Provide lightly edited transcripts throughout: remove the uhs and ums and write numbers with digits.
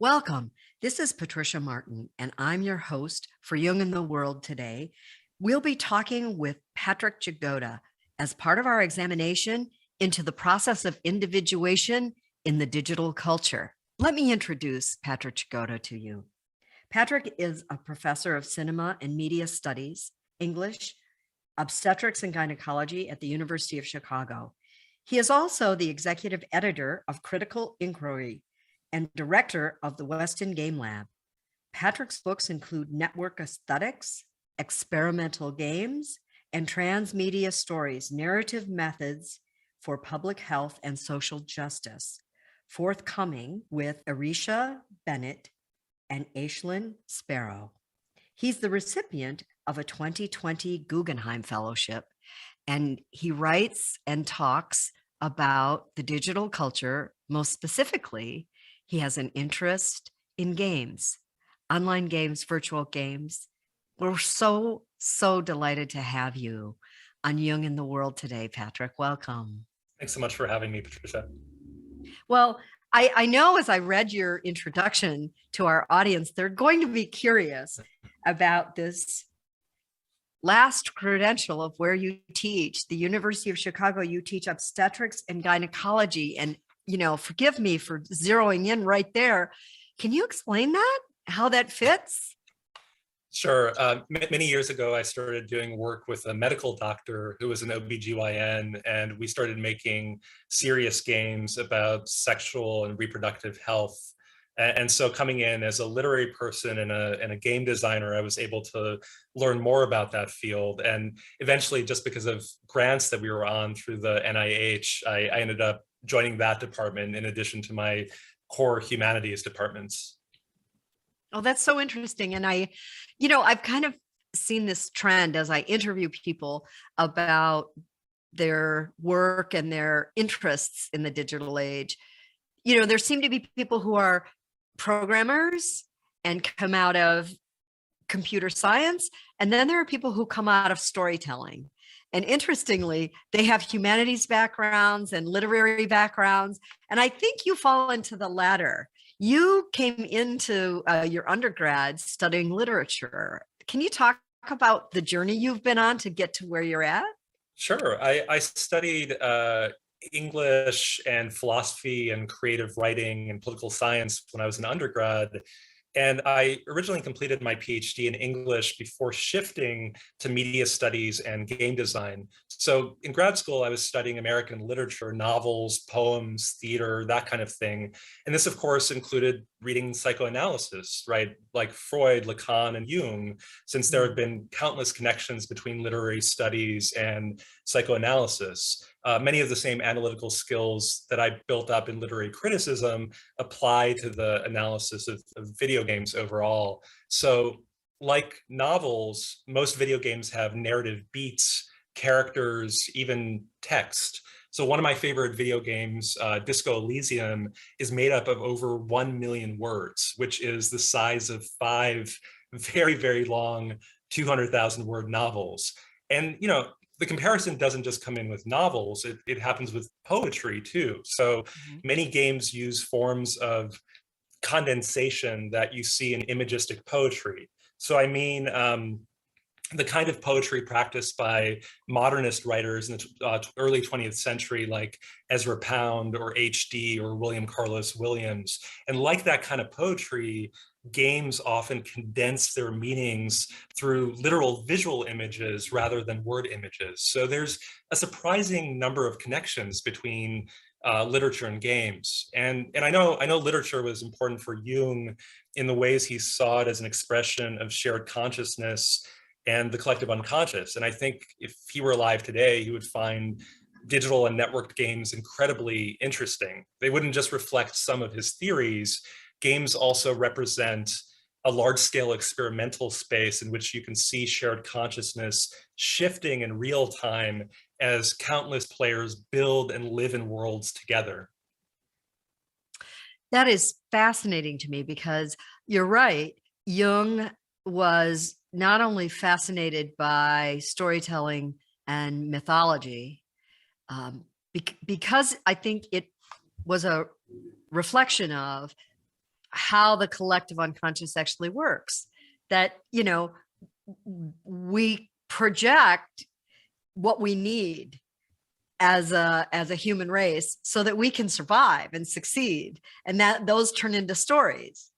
Welcome. This is Patricia Martin, and I'm your host for Jung in the World today. We'll be talking with Patrick Jagoda as part of our examination into the process of individuation in the digital culture. Let me introduce Patrick Jagoda to you. Patrick is a professor of cinema and media studies, English, obstetrics and gynecology at the University of Chicago. He is also the executive editor of Critical Inquiry and director of the Weston Game Lab. Patrick's books include Network Aesthetics, Experimental Games, and Transmedia Stories, Narrative Methods for Public Health and Social Justice, forthcoming with Arisha Bennett and Aislinn Sparrow. He's the recipient of a 2020 Guggenheim Fellowship, and he writes and talks about the digital culture. Most specifically, he has an interest in games, online games, virtual games. We're so delighted to have you on Jung in the World today, Patrick. Welcome. Thanks so much for having me, Patricia. Well, I know as I read your introduction to our audience, they're going to be curious about this last credential of where you teach. The University of Chicago, you teach obstetrics and gynecology. And, forgive me for zeroing in right there. Can you explain that, how that fits? Sure. Many years ago, I started doing work with a medical doctor who was an OBGYN, and we started making serious games about sexual and reproductive health. And so coming in as a literary person and a game designer, I was able to learn more about that field. And eventually, just because of grants that we were on through the NIH, I ended up joining that department in addition to my core humanities departments. Oh, that's so interesting. And I've kind of seen this trend as I interview people about their work and their interests in the digital age. There seem to be people who are programmers and come out of computer science. And then there are people who come out of storytelling. And interestingly, they have humanities backgrounds and literary backgrounds. And I think you fall into the latter. You came into your undergrad studying literature. Can you talk about the journey you've been on to get to where you're at? Sure. I studied English and philosophy and creative writing and political science when I was an undergrad. And I originally completed my PhD in English before shifting to media studies and game design. So in grad school, I was studying American literature, novels, poems, theater, that kind of thing. And this, of course, included reading psychoanalysis, right? Like Freud, Lacan, and Jung, since there have been countless connections between literary studies and psychoanalysis. Many of the same analytical skills that I built up in literary criticism apply to the analysis of video games overall. So like novels, most video games have narrative beats, characters, even text. So one of my favorite video games, Disco Elysium, is made up of over 1 million words, which is the size of 5 very, very long 200,000 word novels. And, the comparison doesn't just come in with novels, it happens with poetry too. So many games use forms of condensation that you see in imagistic poetry. So I mean, the kind of poetry practiced by modernist writers in the early 20th century, like Ezra Pound or H.D. or William Carlos Williams. And like that kind of poetry, games often condense their meanings through literal visual images rather than word images. So there's a surprising number of connections between literature and games. And I know literature was important for Jung in the ways he saw it as an expression of shared consciousness and the collective unconscious. And I think if he were alive today, he would find digital and networked games incredibly interesting. They wouldn't just reflect some of his theories. Games also represent a large-scale experimental space in which you can see shared consciousness shifting in real time as countless players build and live in worlds together. That is fascinating to me because you're right. Jung was not only fascinated by storytelling and mythology, because I think it was a reflection of how the collective unconscious actually works. That, you know, we project what we need as a human race so that we can survive and succeed, and that those turn into stories.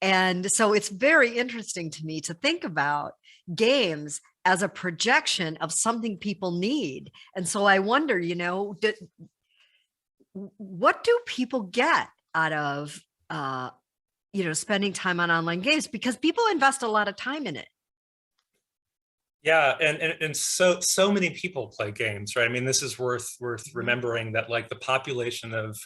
And so it's very interesting to me to think about games as a projection of something people need. And so I wonder, you know, what do people get out of you know, spending time on online games, because people invest a lot of time in it. Yeah, and so many people play games, right? I mean, this is worth remembering that like the population of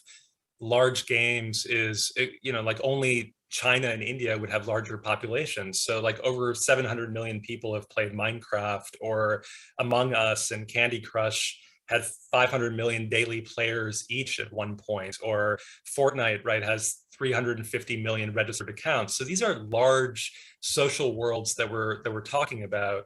large games is, you know, like only China and India would have larger populations. So like over 700 million people have played Minecraft, or Among Us and Candy Crush had 500 million daily players each at one point, or Fortnite, right, has 350 million registered accounts. So these are large social worlds that we're talking about.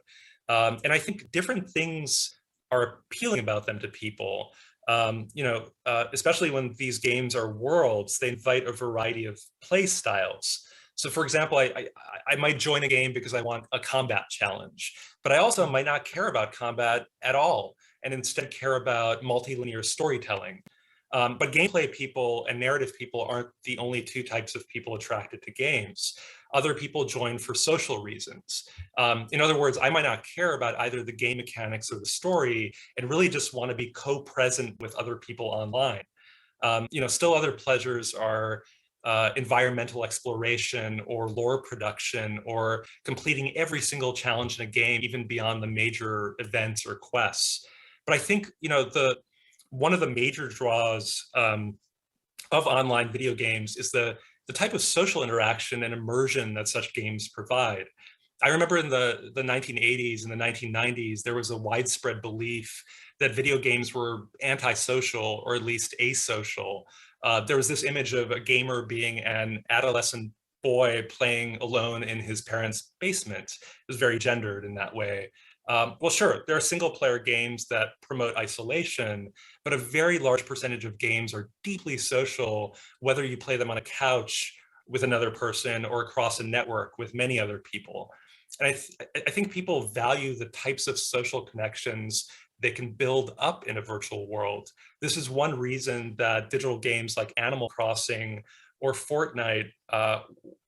And I think different things are appealing about them to people. You know, especially when these games are worlds, they invite a variety of play styles. So for example, I might join a game because I want a combat challenge, but I also might not care about combat at all, and instead care about multilinear storytelling. But gameplay people and narrative people aren't the only two types of people attracted to games. Other people join for social reasons. In other words, I might not care about either the game mechanics or the story, and really just want to be co-present with other people online. You know, still other pleasures are environmental exploration, or lore production, or completing every single challenge in a game, even beyond the major events or quests. But I think, you know, one of the major draws of online video games is the type of social interaction and immersion that such games provide. I remember in the 1980s and the 1990s, there was a widespread belief that video games were antisocial, or at least asocial. There was this image of a gamer being an adolescent boy playing alone in his parents' basement. It was very gendered in that way. Well, sure, there are single player games that promote isolation, but a very large percentage of games are deeply social, whether you play them on a couch with another person or across a network with many other people. And I think people value the types of social connections they can build up in a virtual world. This is one reason that digital games like Animal Crossing or Fortnite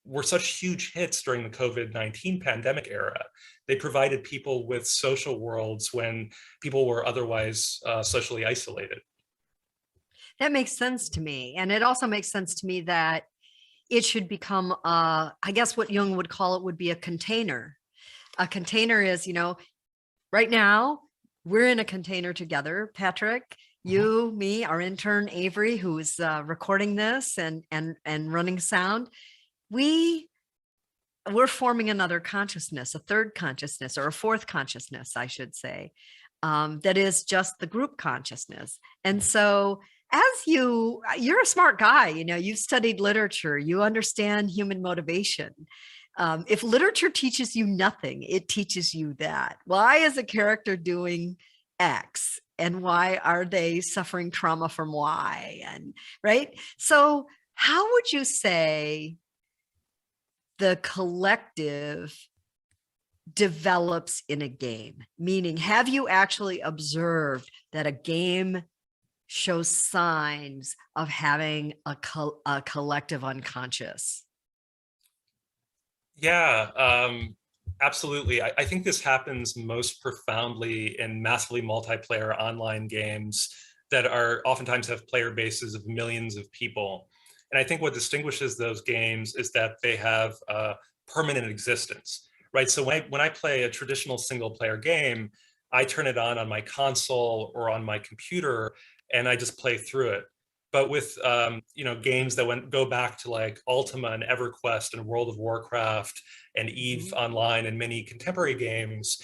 were such huge hits during the COVID-19 pandemic era. They provided people with social worlds when people were otherwise socially isolated. That makes sense to me. And it also makes sense to me that it should become, I guess what Jung would call it would be a container. A container is, you know, right now we're in a container together, Patrick, you, me, our intern, Avery, who's recording this and running sound. We're forming another consciousness, a third consciousness, or a fourth consciousness, I should say, that is just the group consciousness. And so as you're a smart guy, you know, you've studied literature, you understand human motivation. If literature teaches you nothing, it teaches you that. Why is a character doing X? And why are they suffering trauma from Y? And right. So how would you say the collective develops in a game? Meaning, have you actually observed that a game shows signs of having a collective unconscious? Yeah, absolutely. I think this happens most profoundly in massively multiplayer online games that are oftentimes have player bases of millions of people. And I think what distinguishes those games is that they have permanent existence, right? So when I play a traditional single player game, I turn it on my console or on my computer, and I just play through it. But with you know, games that go back to like Ultima and EverQuest and World of Warcraft and EVE Online and many contemporary games,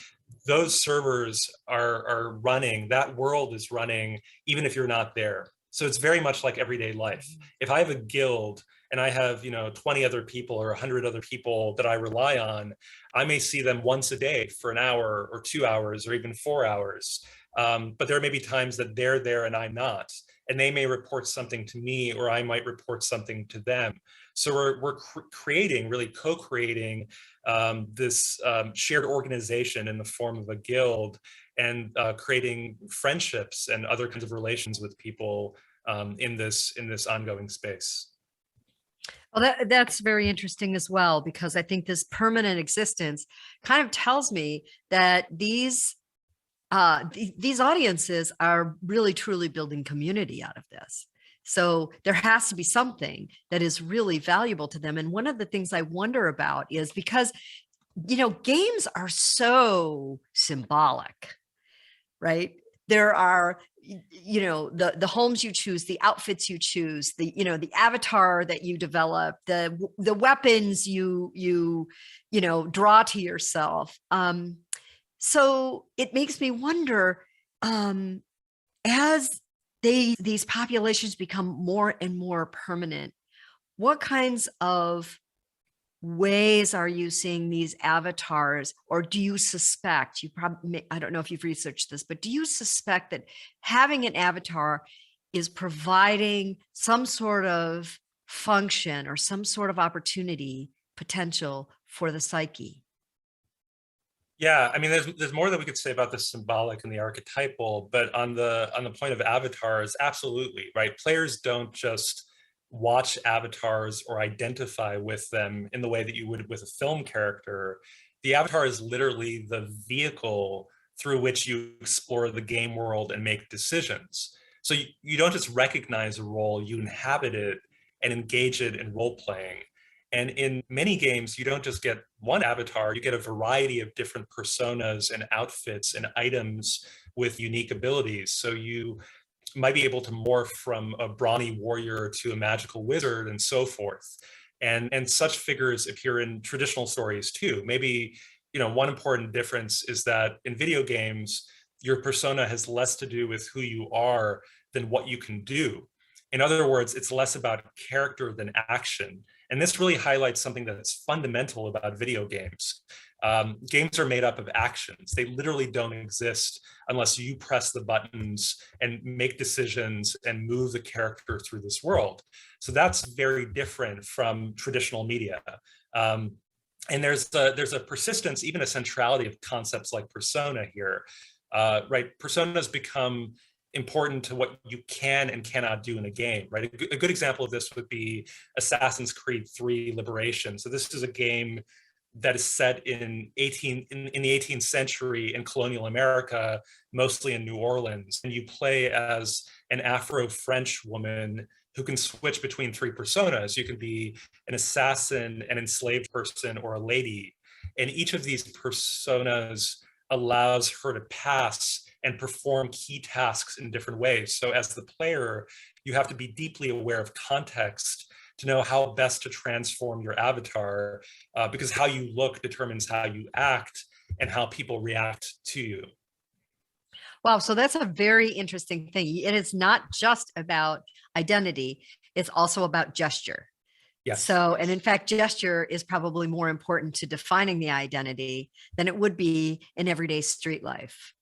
those servers are running, that world is running even if you're not there. So it's very much like everyday life. If I have a guild and I have, you know, 20 other people or 100 other people that I rely on, I may see them once a day for an hour or 2 hours or even 4 hours. But there may be times that they're there and I'm not, and they may report something to me, or I might report something to them. So we're creating, really co-creating this shared organization in the form of a guild, and creating friendships and other kinds of relations with people in this ongoing space. Well, that's very interesting as well, because I think this permanent existence kind of tells me that these audiences are really truly building community out of this. So there has to be something that is really valuable to them. And one of the things I wonder about is because, games are so symbolic, right? There are, the homes you choose, the outfits you choose, the avatar that you develop, the weapons you draw to yourself. So it makes me wonder, as these populations become more and more permanent, what kinds of ways are you seeing these avatars, or do you suspect, I don't know if you've researched this, but do you suspect that having an avatar is providing some sort of function or some sort of opportunity potential for the psyche? Yeah, I mean, there's more that we could say about the symbolic and the archetypal, but on the point of avatars, absolutely, right? Players don't just watch avatars or identify with them in the way that you would with a film character. The avatar is literally the vehicle through which you explore the game world and make decisions. So you don't just recognize a role, you inhabit it and engage it in role playing. And in many games, you don't just get one avatar, you get a variety of different personas and outfits and items with unique abilities. So you might be able to morph from a brawny warrior to a magical wizard and so forth. And such figures appear in traditional stories too. Maybe, one important difference is that in video games, your persona has less to do with who you are than what you can do. In other words, it's less about character than action. And this really highlights something that's fundamental about video games. Games are made up of actions. They literally don't exist unless you press the buttons and make decisions and move the character through this world. So that's very different from traditional media. And there's a persistence, even a centrality of concepts like persona here, right? Personas become important to what you can and cannot do in a game, right? A good example of this would be Assassin's Creed 3 Liberation. So this is a game that is set in the 18th century in colonial America, mostly in New Orleans. And you play as an Afro-French woman who can switch between three personas. You can be an assassin, an enslaved person, or a lady. And each of these personas allows her to pass and perform key tasks in different ways. So as the player, you have to be deeply aware of context to know how best to transform your avatar, because how you look determines how you act and how people react to you. Wow, so that's a very interesting thing. It is not just about identity, it's also about gesture. Yes. So, and in fact, gesture is probably more important to defining the identity than it would be in everyday street life.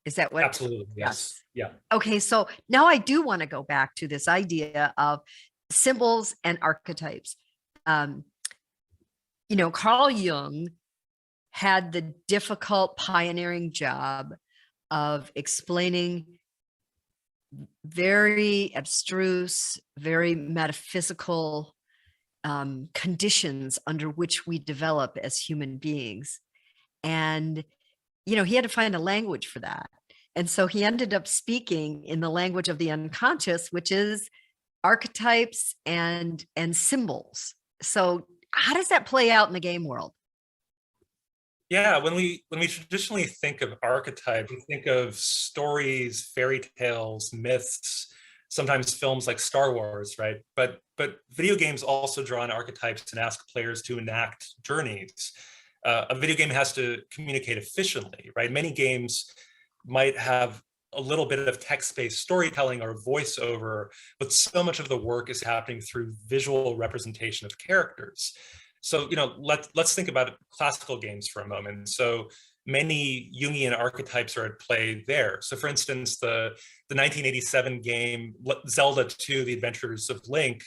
Is that what? Absolutely, yes. Yeah. Okay, so now I do want to go back to this idea of symbols and archetypes. Carl Jung had the difficult pioneering job of explaining very abstruse, very metaphysical conditions under which we develop as human beings. And, he had to find a language for that. And so he ended up speaking in the language of the unconscious, which is archetypes and symbols. So how does that play out in the game world? Yeah, when we traditionally think of archetypes, we think of stories, fairy tales, myths, sometimes films like Star Wars, right? But video games also draw on archetypes and ask players to enact journeys. A video game has to communicate efficiently, right? Many games might have a little bit of text-based storytelling or voiceover, but so much of the work is happening through visual representation of characters. So, let's think about classical games for a moment. So many Jungian archetypes are at play there. So for instance, the 1987 game, Zelda 2, The Adventures of Link,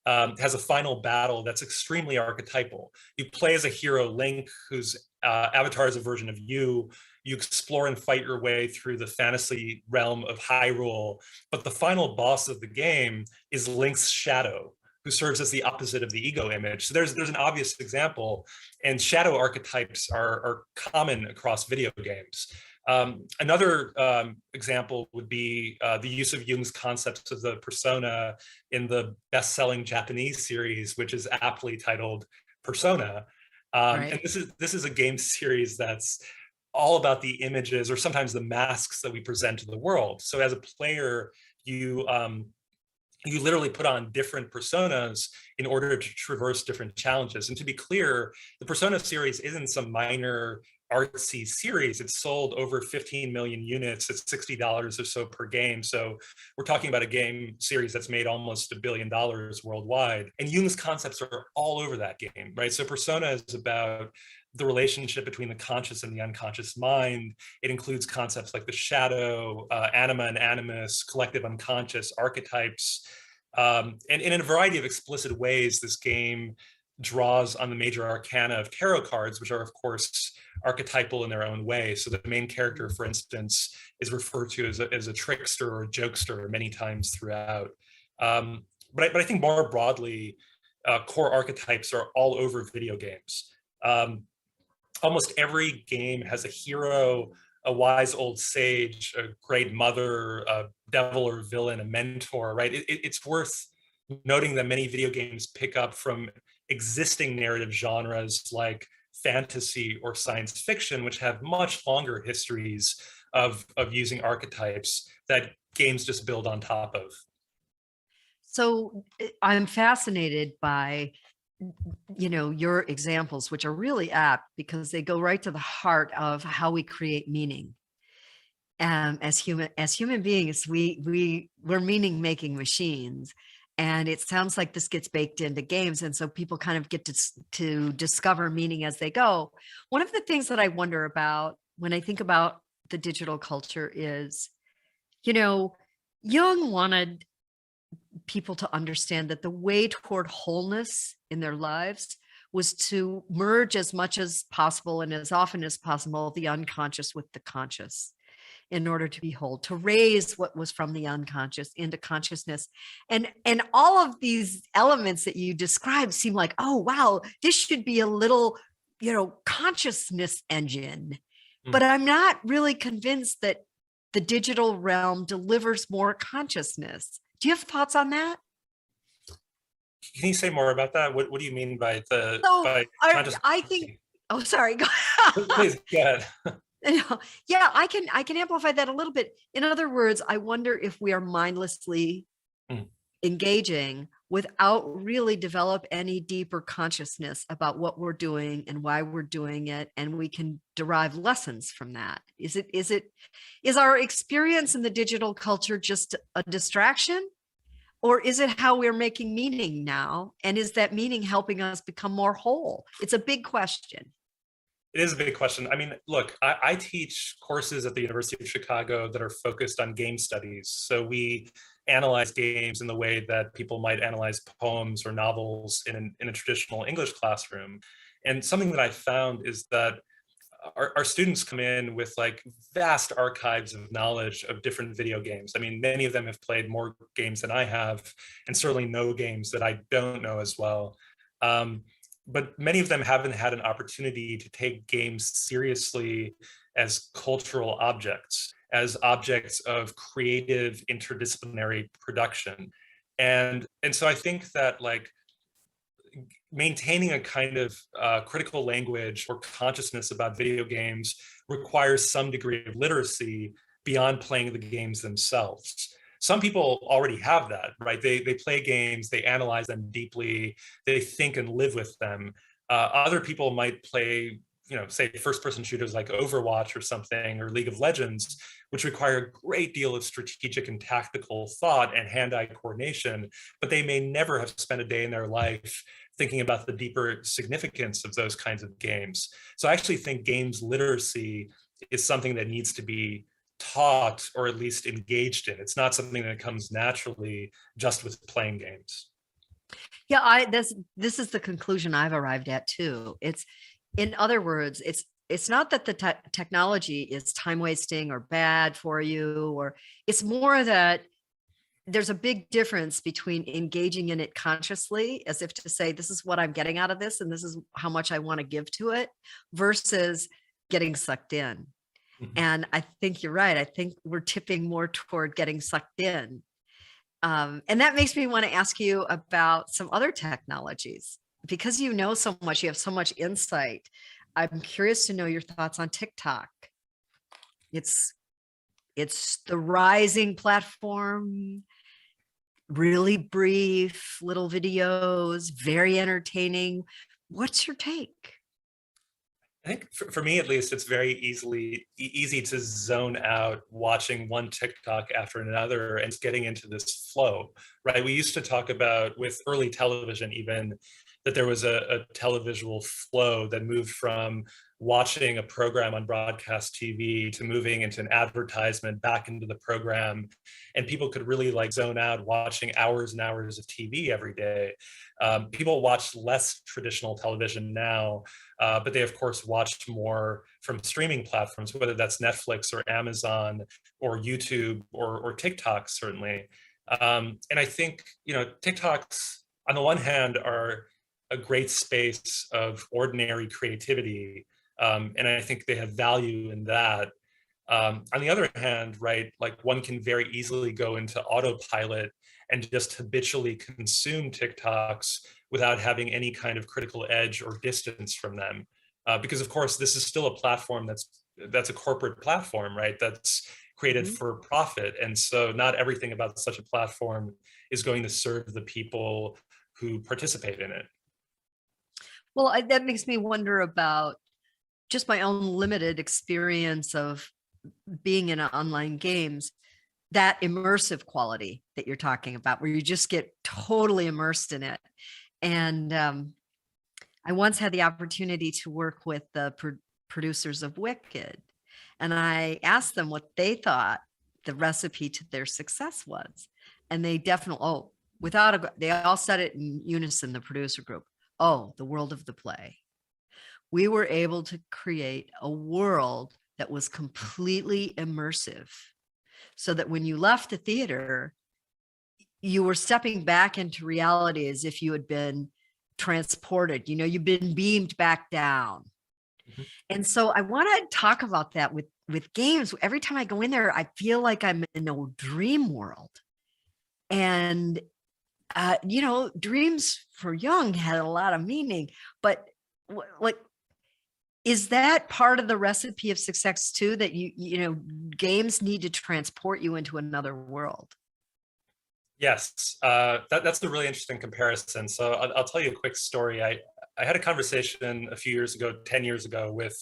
has a final battle that's extremely archetypal. You play as a hero, Link, whose avatar is a version of you. You explore and fight your way through the fantasy realm of Hyrule, but the final boss of the game is Link's shadow, who serves as the opposite of the ego image. So there's an obvious example, and shadow archetypes are common across video games. Another example would be the use of Jung's concepts of the persona in the best-selling Japanese series, which is aptly titled Persona. Right. And this is a game series that's all about the images, or sometimes the masks, that we present to the world. So as a player, you literally put on different personas in order to traverse different challenges. And to be clear, the Persona series isn't some minor artsy series. It's sold over 15 million units. It's $60 or so per game. So we're talking about a game series that's made almost $1 billion worldwide. And Jung's concepts are all over that game, right? So Persona is about the relationship between the conscious and the unconscious mind. It includes concepts like the shadow, anima and animus, collective unconscious, archetypes. And in a variety of explicit ways, this game draws on the major arcana of tarot cards, which are, of course, archetypal in their own way. So the main character, for instance, is referred to as a trickster or a jokester many times throughout. But I think more broadly, core archetypes are all over video games. Almost every game has a hero, a wise old sage, a great mother, a devil or villain, a mentor, right? It's worth noting that many video games pick up from existing narrative genres like fantasy or science fiction, which have much longer histories of using archetypes that games just build on top of. So I'm fascinated by, your examples, which are really apt because they go right to the heart of how we create meaning. As human beings, we're meaning making machines. And it sounds like this gets baked into games. And so people kind of get to discover meaning as they go. One of the things that I wonder about when I think about the digital culture is, Jung wanted people to understand that the way toward wholeness in their lives was to merge as much as possible and as often as possible the unconscious with the conscious in order to be whole, to raise what was from the unconscious into consciousness. And all of these elements that you described seem like, oh, wow, this should be a little, consciousness engine. But I'm not really convinced that the digital realm delivers more consciousness. Do you have thoughts on that? Can you say more about that? What do you mean by I think, oh, sorry. Please, go ahead. Yeah, I can amplify that a little bit. In other words, I wonder if we are mindlessly engaging without really develop any deeper consciousness about what we're doing and why we're doing it, and we can derive lessons from that. Is our experience in the digital culture just a distraction, or is it how we're making meaning now? And is that meaning helping us become more whole? It's a big question. It is a big question. I mean, look, I teach courses at the University of Chicago that are focused on game studies. So we analyze games in the way that people might analyze poems or novels in a traditional English classroom. And something that I found is that our students come in with like vast archives of knowledge of different video games. I mean, many of them have played more games than I have, and certainly know games that I don't know as well. But many of them haven't had an opportunity to take games seriously as cultural objects, as objects of creative interdisciplinary production. And so I think that like maintaining a kind of critical language or consciousness about video games requires some degree of literacy beyond playing the games themselves. Some people already have that, right? They play games, they analyze them deeply, they think and live with them. Other people might play, say first-person shooters like Overwatch or something, or League of Legends, which require a great deal of strategic and tactical thought and hand-eye coordination, but they may never have spent a day in their life thinking about the deeper significance of those kinds of games. So I actually think games literacy is something that needs to be taught or at least engaged in. It's not something that comes naturally just with playing games. Yeah, this is the conclusion I've arrived at too. It's, in other words, it's not that the technology is time wasting or bad for you, or it's more that there's a big difference between engaging in it consciously, as if to say, this is what I'm getting out of this, and this is how much I want to give to it, versus getting sucked in. Mhm. And I think you're right. I think we're tipping more toward getting sucked in. And that makes me want to ask you about some other technologies, because you know so much, you have so much insight. I'm curious to know your thoughts on TikTok. It's the rising platform, really brief little videos, very entertaining. What's your take? I think for me, at least, it's very easy to zone out watching one TikTok after another and getting into this flow, right? We used to talk about, with early television even, that there was a televisual flow that moved from watching a program on broadcast TV to moving into an advertisement back into the program. And people could really like zone out watching hours and hours of TV every day. People watch less traditional television now, but they of course watch more from streaming platforms, whether that's Netflix or Amazon or YouTube or TikTok, certainly. And I think, TikToks on the one hand are a great space of ordinary creativity. And I think they have value in that. On the other hand, right, like one can very easily go into autopilot and just habitually consume TikToks without having any kind of critical edge or distance from them. Because of course, this is still a platform that's a corporate platform, right? That's created Mhm. for profit. And so not everything about such a platform is going to serve the people who participate in it. Well, that makes me wonder about just my own limited experience of being in online games, that immersive quality that you're talking about, where you just get totally immersed in it. And I once had the opportunity to work with the producers of Wicked, and I asked them what they thought the recipe to their success was. And they definitely, they all said it in unison, the producer group. Oh, the world of the play. We were able to create a world that was completely immersive, so that when you left the theater, you were stepping back into reality as if you had been transported, you've been beamed back down. Mhm. And so I want to talk about that with games. Every time I go in there, I feel like I'm in a dream world. And dreams for Jung had a lot of meaning, but like, is that part of the recipe of success too, that games need to transport you into another world? Yes, that's a really interesting comparison. So I'll tell you a quick story. I had a conversation a few years ago, 10 years ago, with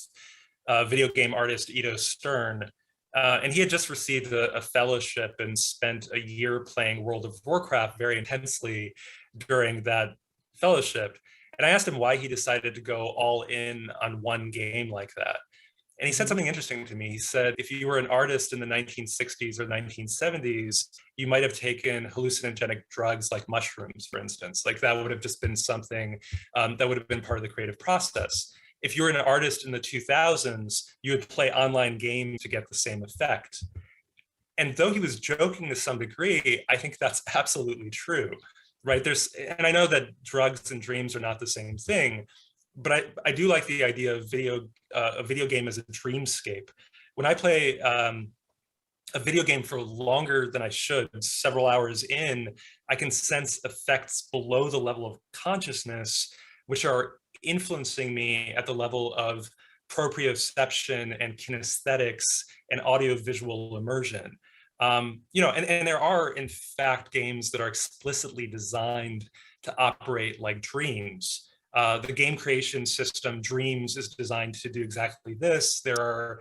video game artist Ito Stern. And he had just received a fellowship and spent a year playing World of Warcraft very intensely during that fellowship. And I asked him why he decided to go all in on one game like that. And he said Mhm. something interesting to me. He said, if you were an artist in the 1960s or 1970s, you might have taken hallucinogenic drugs like mushrooms, for instance. Like that would have just been something that would have been part of the creative process. If you were an artist in the 2000s, you would play online games to get the same effect. And though he was joking to some degree, I think that's absolutely true, right? And I know that drugs and dreams are not the same thing, but I do like the idea of a video game as a dreamscape. When I play a video game for longer than I should, several hours in, I can sense effects below the level of consciousness, which are influencing me at the level of proprioception and kinesthetics and audiovisual immersion. And there are, in fact, games that are explicitly designed to operate like dreams. The game creation system Dreams is designed to do exactly this. There are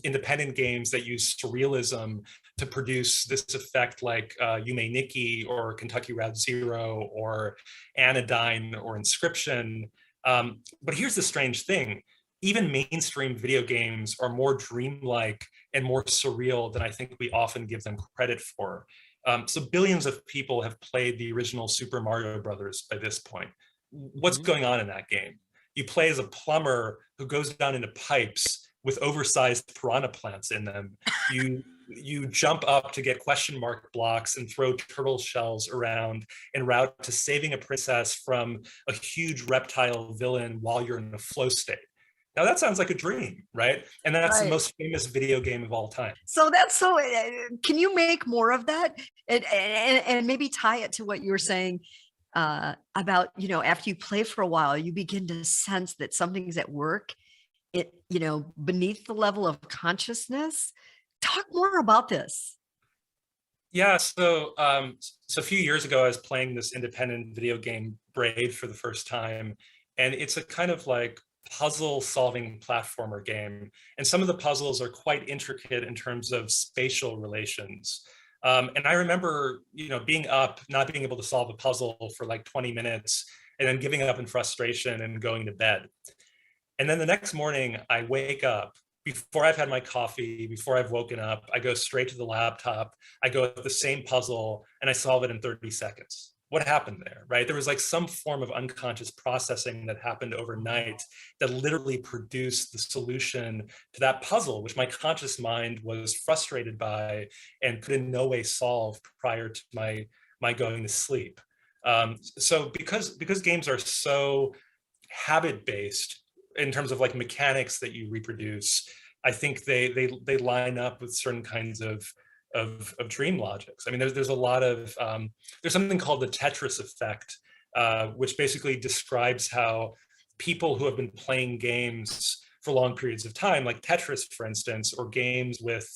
independent games that use surrealism to produce this effect like You May Nikki or Kentucky Route Zero or Anodyne or Inscription. But here's the strange thing. Even mainstream video games are more dreamlike and more surreal than I think we often give them credit for. So billions of people have played the original Super Mario Brothers by this point. What's going on in that game? You play as a plumber who goes down into pipes with oversized piranha plants in them. You jump up to get question mark blocks and throw turtle shells around en route to saving a princess from a huge reptile villain while you're in a flow state. Now that sounds like a dream, right? And that's the most famous video game of all time. So can you make more of that? And maybe tie it to what you were saying about, after you play for a while, you begin to sense that something's at work, beneath the level of consciousness. Talk more about this. Yeah, so a few years ago, I was playing this independent video game, Braid, for the first time. And it's a kind of like puzzle solving platformer game. And some of the puzzles are quite intricate in terms of spatial relations. And I remember, being up, not being able to solve a puzzle for like 20 minutes, and then giving up in frustration and going to bed. And then the next morning, I wake up. Before I've had my coffee, before I've woken up, I go straight to the laptop. I go at the same puzzle and I solve it in 30 seconds. What happened there, right? There was like some form of unconscious processing that happened overnight that literally produced the solution to that puzzle, which my conscious mind was frustrated by and could in no way solve prior to my going to sleep. So because games are so habit-based in terms of like mechanics that you reproduce, I think they line up with certain kinds of dream logics. I mean, there's a lot of there's something called the Tetris effect, which basically describes how people who have been playing games for long periods of time, like Tetris, for instance, or games with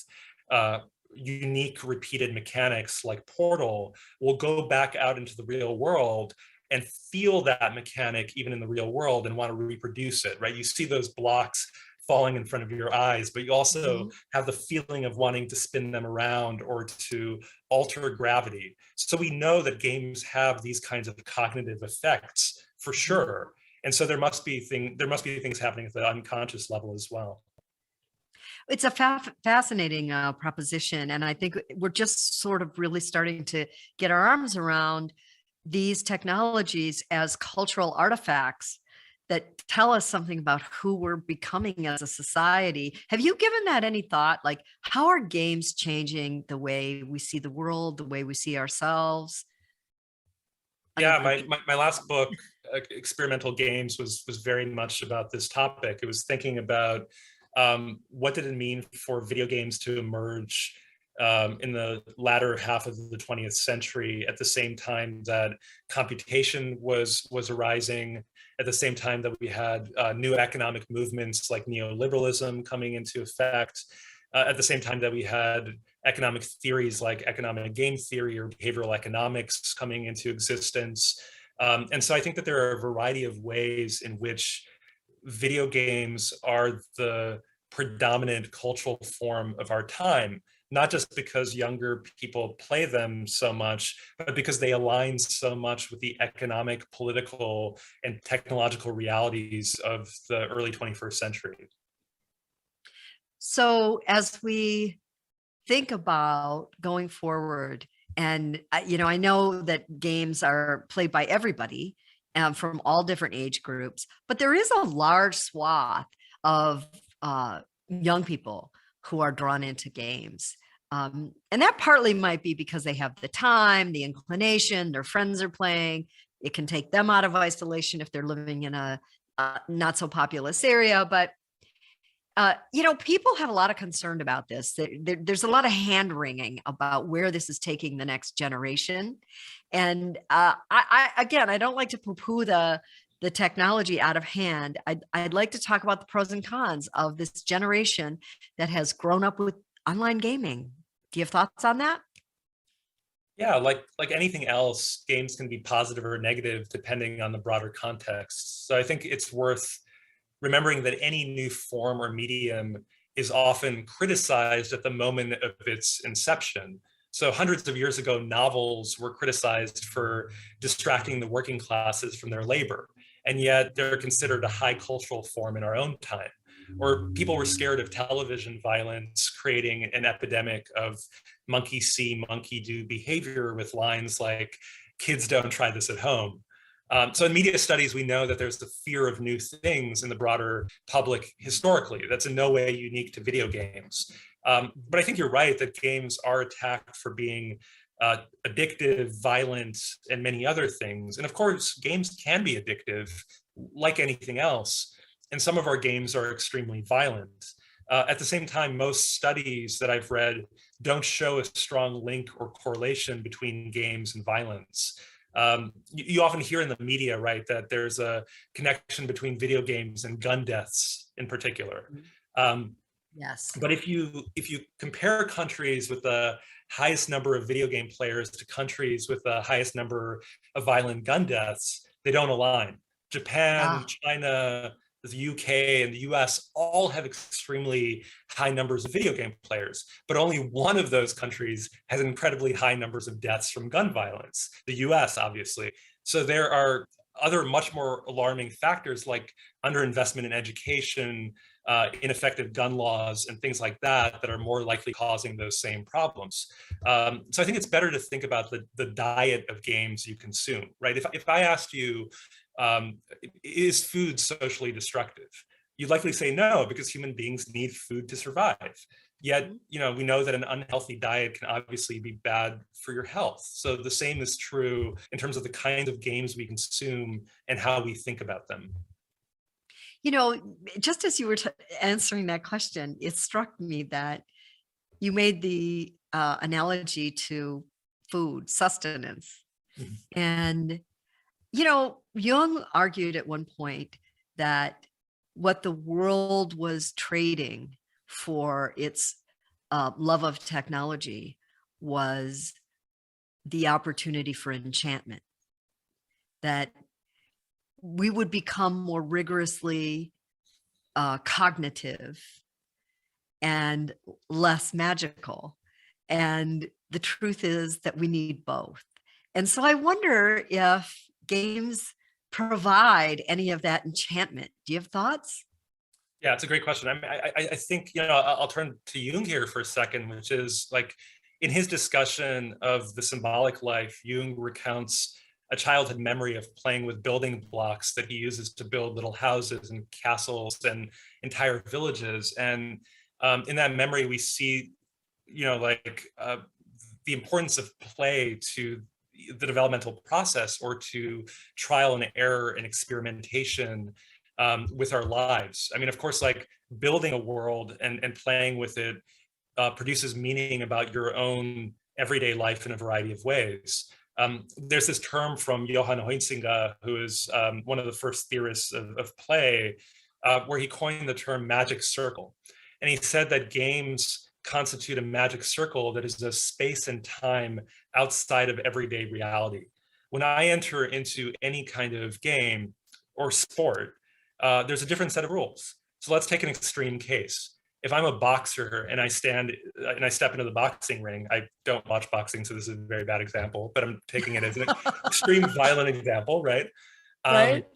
unique repeated mechanics like Portal, will go back out into the real world and feel that mechanic even in the real world and want to reproduce it, right? You see those blocks falling in front of your eyes, but you also have the feeling of wanting to spin them around or to alter gravity. So we know that games have these kinds of cognitive effects for sure. And so there must be things happening at the unconscious level as well. It's a fascinating proposition. And I think we're just sort of really starting to get our arms around these technologies as cultural artifacts that tell us something about who we're becoming as a society. Have you given that any thought? Like, how are games changing the way we see the world, the way we see ourselves? Yeah, my last book, Experimental Games, was very much about this topic. It was thinking about what did it mean for video games to emerge in the latter half of the 20th century, at the same time that computation was arising, at the same time that we had new economic movements like neoliberalism coming into effect, at the same time that we had economic theories like economic game theory or behavioral economics coming into existence. And so I think that there are a variety of ways in which video games are the predominant cultural form of our time, not just because younger people play them so much, but because they align so much with the economic, political, and technological realities of the early 21st century. So as we think about going forward, and I know that games are played by everybody from all different age groups, but there is a large swath of young people who are drawn into games. And that partly might be because they have the time, the inclination, their friends are playing. It can take them out of isolation if they're living in a not so populous area. But, people have a lot of concern about this. There's a lot of hand wringing about where this is taking the next generation. And I don't like to poo-poo the technology out of hand. I'd like to talk about the pros and cons of this generation that has grown up with online gaming. Do you have thoughts on that? Yeah, like anything else, games can be positive or negative depending on the broader context. So I think it's worth remembering that any new form or medium is often criticized at the moment of its inception. So hundreds of years ago, novels were criticized for distracting the working classes from their labor, and yet they're considered a high cultural form in our own time. Or people were scared of television violence, creating an epidemic of monkey see, monkey do behavior with lines like, kids don't try this at home. So in media studies, we know that there's the fear of new things in the broader public historically. That's in no way unique to video games. But I think you're right that games are attacked for being addictive, violent, and many other things. And of course, games can be addictive, like anything else. And some of our games are extremely violent. At the same time, most studies that I've read don't show a strong link or correlation between games and violence. You often hear in the media, right, that there's a connection between video games and gun deaths in particular. Yes. But if you compare countries with the highest number of video game players to countries with the highest number of violent gun deaths, they don't align. Japan, China, the UK, and the US all have extremely high numbers of video game players, but only one of those countries has incredibly high numbers of deaths from gun violence, the US, obviously. So there are other much more alarming factors like underinvestment in education, ineffective gun laws, and things like that that are more likely causing those same problems. So I think it's better to think about the diet of games you consume, right? If I asked you, is food socially destructive? You'd likely say no, because human beings need food to survive. Yet, we know that an unhealthy diet can obviously be bad for your health. So the same is true in terms of the kinds of games we consume and how we think about them. Just as you were answering that question, it struck me that you made the analogy to food, sustenance. Mm-hmm. And, Jung argued at one point that what the world was trading for its love of technology was the opportunity for enchantment, that we would become more rigorously cognitive and less magical. And the truth is that we need both. And so I wonder if games provide any of that enchantment. Do you have thoughts? Yeah, it's a great question. I think, I'll turn to Jung here for a second, which is like in his discussion of the symbolic life, Jung recounts a childhood memory of playing with building blocks that he uses to build little houses and castles and entire villages. And in that memory, we see, the importance of play to the developmental process, or to trial and error and experimentation with our lives. I mean, of course, like building a world and playing with it produces meaning about your own everyday life in a variety of ways. There's this term from Johann Huizinga, who is one of the first theorists of play, where he coined the term magic circle. And he said that games constitute a magic circle that is a space and time outside of everyday reality. When I enter into any kind of game or sport, there's a different set of rules. So let's take an extreme case. If I'm a boxer and I step into the boxing ring, I don't watch boxing, so this is a very bad example, but I'm taking it as an extreme violent example, right? Right.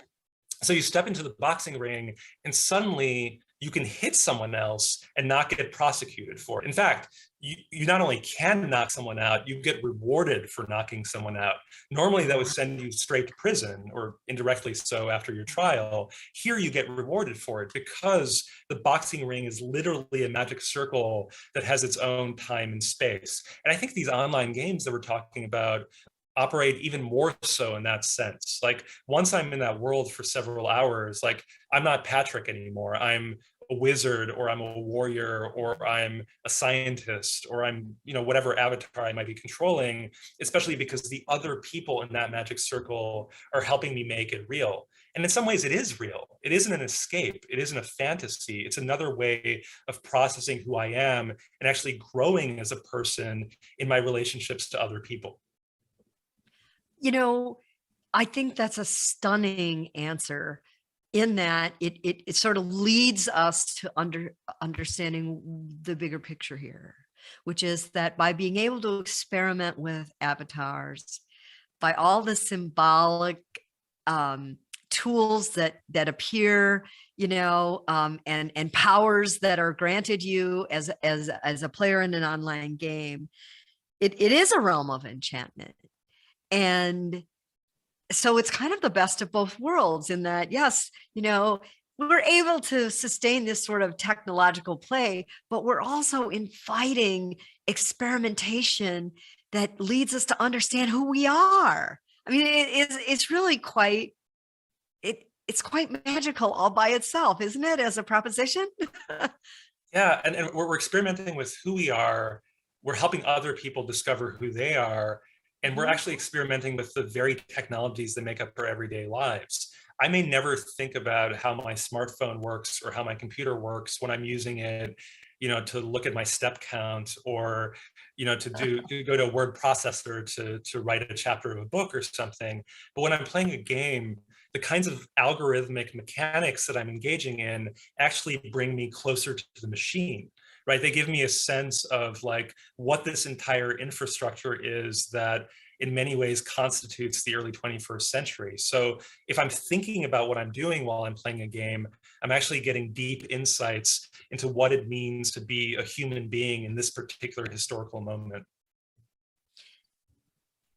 So you step into the boxing ring and suddenly you can hit someone else and not get prosecuted for it. In fact, you not only can knock someone out, you get rewarded for knocking someone out. Normally that would send you straight to prison, or indirectly so after your trial. Here you get rewarded for it because the boxing ring is literally a magic circle that has its own time and space. And I think these online games that we're talking about operate even more so in that sense. Like once I'm in that world for several hours, like I'm not Patrick anymore. I'm a wizard, or I'm a warrior, or I'm a scientist, or I'm, whatever avatar I might be controlling, especially because the other people in that magic circle are helping me make it real. And in some ways it is real. It isn't an escape. It isn't a fantasy. It's another way of processing who I am and actually growing as a person in my relationships to other people. I think that's a stunning answer. in that it sort of leads us to understanding the bigger picture here, which is that by being able to experiment with avatars, by all the symbolic tools that appear, and powers that are granted you as a player in an online game, it is a realm of enchantment. And so it's kind of the best of both worlds in that, yes, we're able to sustain this sort of technological play, but we're also inviting experimentation that leads us to understand who we are. I mean, it's really it's quite magical all by itself, isn't it, as a proposition? Yeah, and we're experimenting with who we are. We're helping other people discover who they are. And we're actually experimenting with the very technologies that make up our everyday lives. I may never think about how my smartphone works or how my computer works when I'm using it, to look at my step count, or, to go to a word processor to write a chapter of a book or something. But when I'm playing a game, the kinds of algorithmic mechanics that I'm engaging in actually bring me closer to the machine. Right? They give me a sense of like what this entire infrastructure is that in many ways constitutes the early 21st century. So if I'm thinking about what I'm doing while I'm playing a game, I'm actually getting deep insights into what it means to be a human being in this particular historical moment.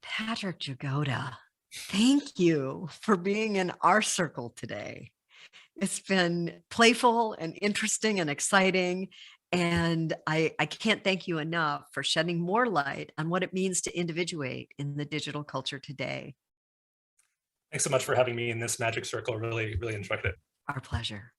Patrick Jagoda, thank you for being in our circle today. It's been playful and interesting and exciting. And I can't thank you enough for shedding more light on what it means to individuate in the digital culture today. Thanks so much for having me in this magic circle. Really, really enjoyed it. Our pleasure.